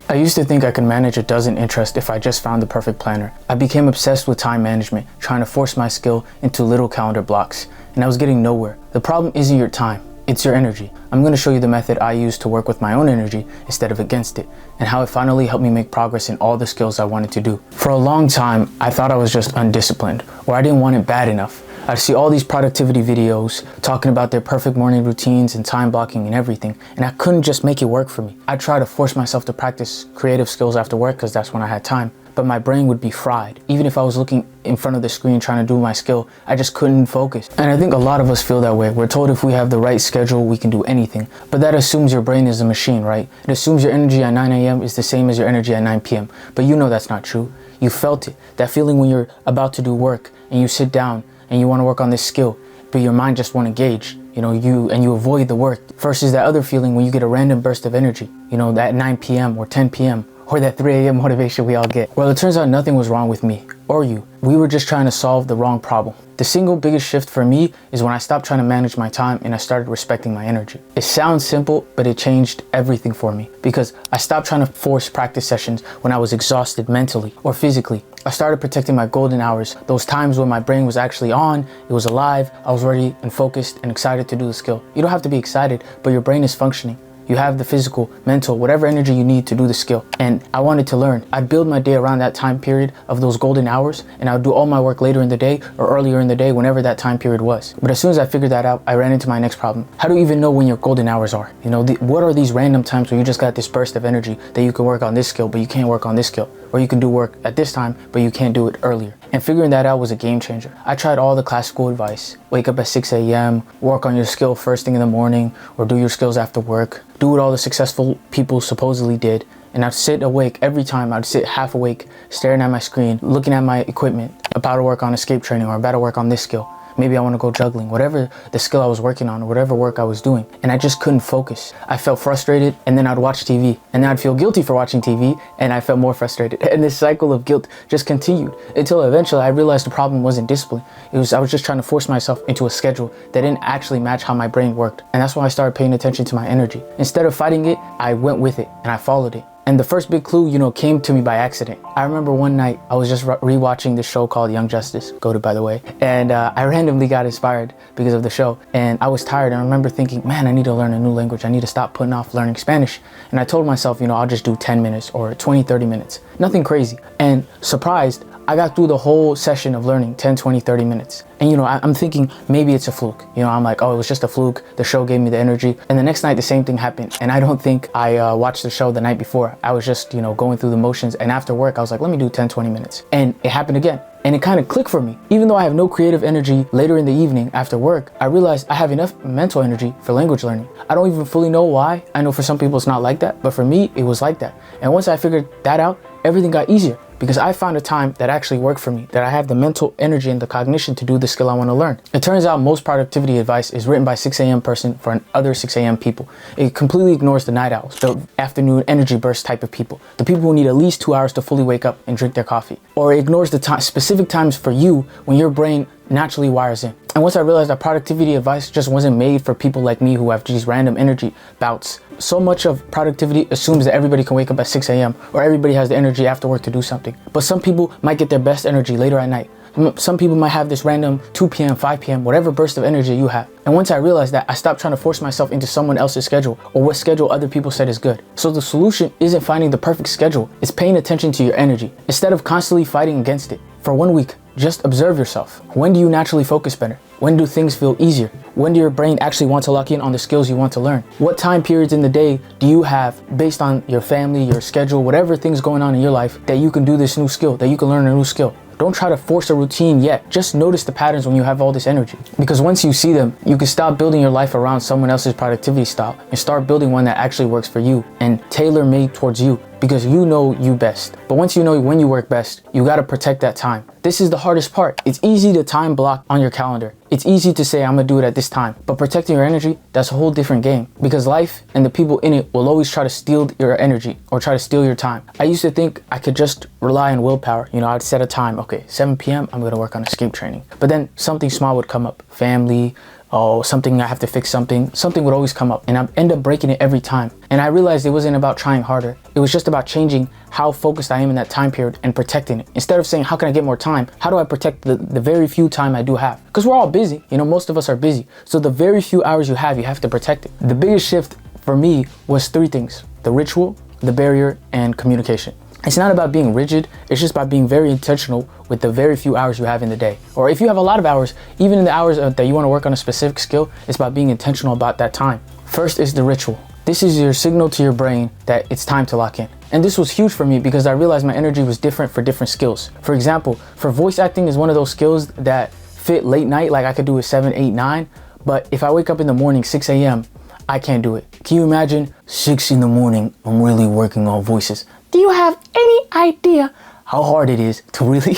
I used to think I could manage a dozen interests if I just found the perfect planner. I became obsessed with time management, trying to force my skill into little calendar blocks, and I was getting nowhere. The problem isn't your time, it's your energy. I'm going to show you the method I use to work with my own energy instead of against it, and how it finally helped me make progress in all the skills I wanted to do. For a long time, I thought I was just undisciplined, or I didn't want it bad enough. I'd see all these productivity videos talking about their perfect morning routines and time blocking and everything, and I couldn't just make it work for me. I'd try to force myself to practice creative skills after work because that's when I had time, but my brain would be fried. Even if I was looking in front of the screen trying to do my skill, I just couldn't focus. And I think a lot of us feel that way. We're told if we have the right schedule, we can do anything, but that assumes your brain is a machine, right? It assumes your energy at 9 a.m. is the same as your energy at 9 p.m., but you know that's not true. You felt it, that feeling when you're about to do work and you sit down and you want to work on this skill, but your mind just won't engage, you avoid the work, versus that other feeling when you get a random burst of energy, that 9 p.m. or 10 p.m. or that 3 a.m. motivation we all get. Well, it turns out nothing was wrong with me or you. We were just trying to solve the wrong problem. The single biggest shift for me is when I stopped trying to manage my time and I started respecting my energy. It sounds simple, but it changed everything for me because I stopped trying to force practice sessions when I was exhausted mentally or physically. I started protecting my golden hours, those times when my brain was actually on, it was alive, I was ready and focused and excited to do the skill. You don't have to be excited, but your brain is functioning. You have the physical, mental, whatever energy you need to do the skill. And I wanted to learn. I'd build my day around that time period of those golden hours, and I would do all my work later in the day or earlier in the day, whenever that time period was. But as soon as I figured that out, I ran into my next problem. How do you even know when your golden hours are? What are these random times where you just got this burst of energy that you can work on this skill, but you can't work on this skill? Or you can do work at this time, but you can't do it earlier. And figuring that out was a game changer. I tried all the classical advice. Wake up at 6 a.m., work on your skill first thing in the morning, or do your skills after work. Do what all the successful people supposedly did. And I'd sit awake every time. I'd sit half awake, staring at my screen, looking at my equipment, about to work on escape training or about to work on this skill. Maybe I want to go juggling, whatever the skill I was working on or whatever work I was doing. And I just couldn't focus. I felt frustrated, and then I'd watch TV, and then I'd feel guilty for watching TV, and I felt more frustrated. And this cycle of guilt just continued until eventually I realized the problem wasn't discipline. I was just trying to force myself into a schedule that didn't actually match how my brain worked. And that's why I started paying attention to my energy. Instead of fighting it, I went with it and I followed it. And the first big clue, came to me by accident. I remember one night I was just rewatching this show called Young Justice, goated by the way, and I randomly got inspired because of the show. And I was tired, and I remember thinking, man, I need to learn a new language. I need to stop putting off learning Spanish. And I told myself, I'll just do 10 minutes or 20, 30 minutes. Nothing crazy. And surprised, I got through the whole session of learning 10, 20, 30 minutes. And I'm thinking maybe it's a fluke. I'm like, oh, it was just a fluke. The show gave me the energy. And the next night, the same thing happened. And I don't think I watched the show the night before. I was just, going through the motions. And after work, I was like, let me do 10, 20 minutes. And it happened again. And it kind of clicked for me. Even though I have no creative energy later in the evening after work, I realized I have enough mental energy for language learning. I don't even fully know why. I know for some people it's not like that, but for me, it was like that. And once I figured that out, everything got easier because I found a time that actually worked for me, that I have the mental energy and the cognition to do the skill I want to learn. It turns out most productivity advice is written by 6 a.m. person for other 6 a.m. people. It completely ignores the night owls, the afternoon energy burst type of people, the people who need at least 2 hours to fully wake up and drink their coffee. Or it ignores the specific times for you when your brain naturally wires in. And once I realized that productivity advice just wasn't made for people like me who have these random energy bouts, so much of productivity assumes that everybody can wake up at 6 a.m. or everybody has the energy after work to do something. But some people might get their best energy later at night. Some people might have this random 2 p.m., 5 p.m., whatever burst of energy you have. And once I realized that, I stopped trying to force myself into someone else's schedule or what schedule other people said is good. So the solution isn't finding the perfect schedule, it's paying attention to your energy instead of constantly fighting against it. For 1 week, just observe yourself. When do you naturally focus better? When do things feel easier? When do your brain actually want to lock in on the skills you want to learn? What time periods in the day do you have based on your family, your schedule, whatever things going on in your life that you can do this new skill, that you can learn a new skill? Don't try to force a routine yet. Just notice the patterns when you have all this energy. Because once you see them, you can stop building your life around someone else's productivity style and start building one that actually works for you and tailor-made towards you, because you know you best. But once you know when you work best, you gotta protect that time. This is the hardest part. It's easy to time block on your calendar. It's easy to say, I'm gonna do it at this time. But protecting your energy, that's a whole different game. Because life and the people in it will always try to steal your energy or try to steal your time. I used to think I could just rely on willpower. I'd set a time. Okay, 7 p.m., I'm gonna work on escape training. But then something small would come up. Family, oh, something, I have to fix something would always come up, and I end up breaking it every time. And I realized it wasn't about trying harder. It was just about changing how focused I am in that time period and protecting it. Instead of saying, how can I get more time? How do I protect the very few time I do have? Because we're all busy, you know, most of us are busy. So the very few hours you have to protect it. The biggest shift for me was 3 things: the ritual, the barrier, and communication. It's not about being rigid, it's just about being very intentional with the very few hours you have in the day. Or if you have a lot of hours, even in the hours that you want to work on a specific skill, it's about being intentional about that time. First is the ritual. This is your signal to your brain that it's time to lock in. And this was huge for me because I realized my energy was different for different skills. For example, for voice acting is one of those skills that fit late night, like I could do it 7, 8, 9. But if I wake up in the morning, 6 a.m., I can't do it. Can you imagine 6 in the morning, I'm really working on voices? Do you have any idea how hard it is to really,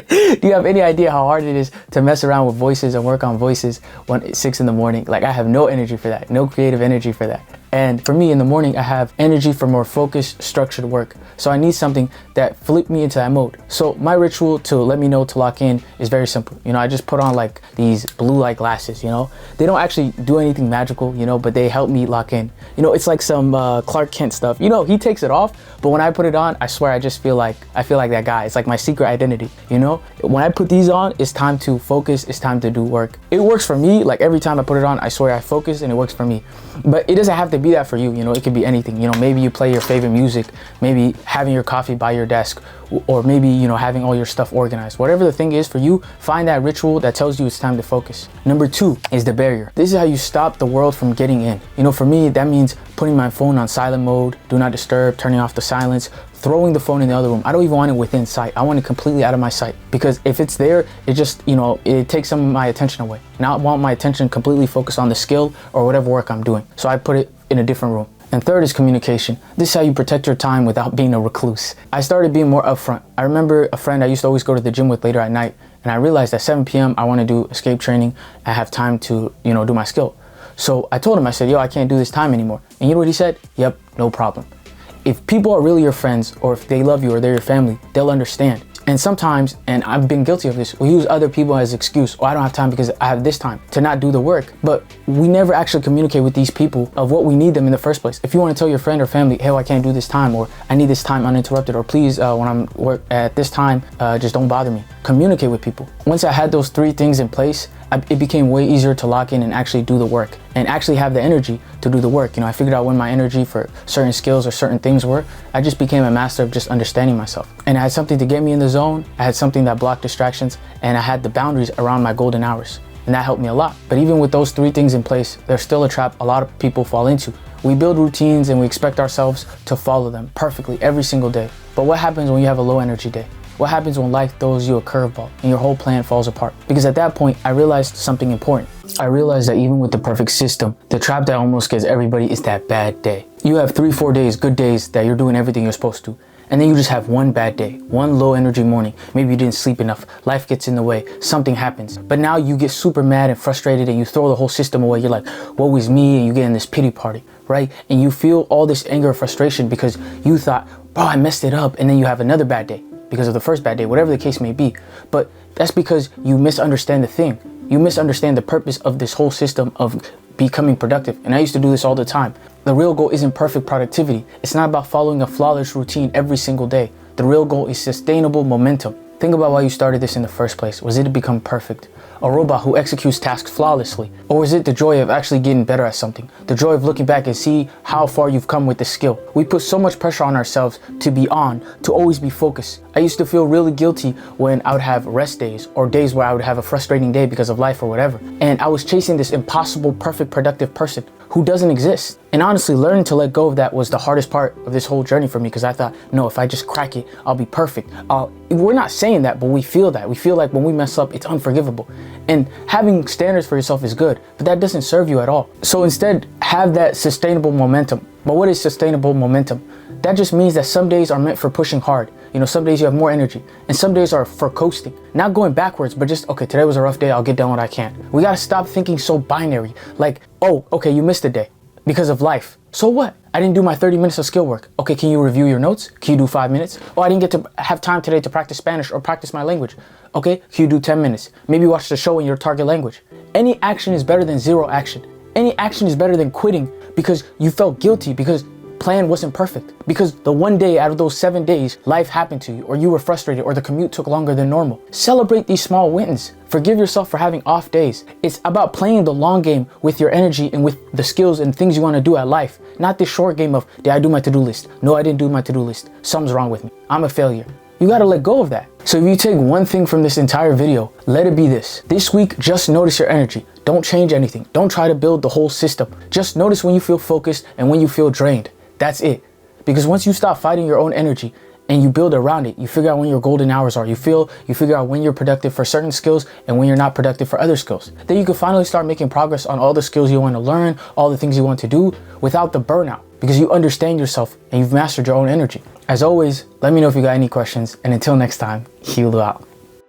do you have any idea how hard it is to mess around with voices and work on voices when it's 6 in the morning? Like, I have no energy for that, no creative energy for that. And for me in the morning, I have energy for more focused, structured work. So I need something that flipped me into that mode. So my ritual to let me know to lock in is very simple. You know, I just put on like these blue light glasses, you know. They don't actually do anything magical, you know, but they help me lock in. You know, it's like some Clark Kent stuff. You know, he takes it off, but when I put it on, I swear I feel like that guy. It's like my secret identity, you know. When I put these on, it's time to focus, it's time to do work. It works for me. Like every time I put it on, I swear I focus and it works for me. But it doesn't have to be that for you, you know. It could be anything, you know. Maybe you play your favorite music, maybe having your coffee by your desk, or maybe, you know, having all your stuff organized. Whatever the thing is for you, find that ritual that tells you it's time to focus. Number 2 is the barrier. This is how you stop the world from getting in. You know, for me, that means putting my phone on silent mode, do not disturb, turning off the silence, throwing the phone in the other room. I don't even want it within sight. I want it completely out of my sight, because if it's there, it just, you know, it takes some of my attention away. Now I want my attention completely focused on the skill or whatever work I'm doing. So I put it in a different room. And third is communication. This is how you protect your time without being a recluse. I started being more upfront. I remember a friend I used to always go to the gym with later at night, and I realized at 7 p.m. I want to do escape training. I have time to, you know, do my skill. So I told him, I said, yo, I can't do this time anymore. And you know what he said? Yep, no problem. If people are really your friends, or if they love you or they're your family, they'll understand. And sometimes, and I've been guilty of this, we use other people as excuse. Oh, I don't have time because I have this time to not do the work. But we never actually communicate with these people of what we need them in the first place. If you want to tell your friend or family, hey, I can't do this time, or I need this time uninterrupted, or please, when I'm work at this time, just don't bother me. Communicate with people. Once I had those 3 things in place, it became way easier to lock in and actually do the work and actually have the energy to do the work. You know, I figured out when my energy for certain skills or certain things were. I just became a master of just understanding myself. And I had something to get me in the zone. I had something that blocked distractions, and I had the boundaries around my golden hours. And that helped me a lot. But even with those 3 things in place, there's still a trap a lot of people fall into. We build routines and we expect ourselves to follow them perfectly every single day. But what happens when you have a low energy day? What happens when life throws you a curveball and your whole plan falls apart? Because at that point, I realized something important. I realized that even with the perfect system, the trap that almost gets everybody is that bad day. You have 3-4 days, good days, that you're doing everything you're supposed to. And then you just have one bad day, one low energy morning. Maybe you didn't sleep enough, life gets in the way, something happens. But now you get super mad and frustrated and you throw the whole system away. You're like, woe is me, and you get in this pity party, right? And you feel all this anger and frustration because you thought, bro, I messed it up. And then you have another bad day because of the first bad day, whatever the case may be. But that's because you misunderstand the thing. You misunderstand the purpose of this whole system of becoming productive. And I used to do this all the time. The real goal isn't perfect productivity. It's not about following a flawless routine every single day. The real goal is sustainable momentum. Think about why you started this in the first place. Was it to become perfect? A robot who executes tasks flawlessly? Or is it the joy of actually getting better at something? The joy of looking back and see how far you've come with the skill. We put so much pressure on ourselves to be on, to always be focused. I used to feel really guilty when I would have rest days or days where I would have a frustrating day because of life or whatever. And I was chasing this impossible, perfect, productive person who doesn't exist. And honestly, learning to let go of that was the hardest part of this whole journey for me, because I thought, no, if I just crack it, I'll be perfect. We're not saying that, but we feel that. We feel like when we mess up, it's unforgivable. And having standards for yourself is good, but that doesn't serve you at all. So instead, have that sustainable momentum. But what is sustainable momentum? That just means that some days are meant for pushing hard. You know, some days you have more energy, and some days are for coasting. Not going backwards, but just, okay, today was a rough day, I'll get done what I can. We gotta stop thinking so binary. Like, oh, okay, you missed a day. because of life. So what? I didn't do my 30 minutes of skill work. Okay, can you review your notes? Can you do 5 minutes? Oh, I didn't get to have time today to practice Spanish or practice my language. Okay, can you do 10 minutes? Maybe watch the show in your target language. Any action is better than zero action. Any action is better than quitting because you felt guilty because plan wasn't perfect, because the one day out of those 7 days life happened to you, or you were frustrated, or the commute took longer than normal. Celebrate these small wins. Forgive yourself for having off days. It's about playing the long game with your energy and with the skills and things you want to do at life, not this short game of, did I do my to-do list? No, I didn't do my to-do list. Something's wrong with me. I'm a failure. You gotta let go of that. So if you take one thing from this entire video, let it be this. This week, just notice your energy. Don't change anything. Don't try to build the whole system. Just notice when you feel focused and when you feel drained. That's it. Because once you stop fighting your own energy and you build around it, you figure out when your golden hours are. You figure out when you're productive for certain skills and when you're not productive for other skills. Then you can finally start making progress on all the skills you want to learn, all the things you want to do without the burnout, because you understand yourself and you've mastered your own energy. As always, let me know if you got any questions, and until next time, heal out.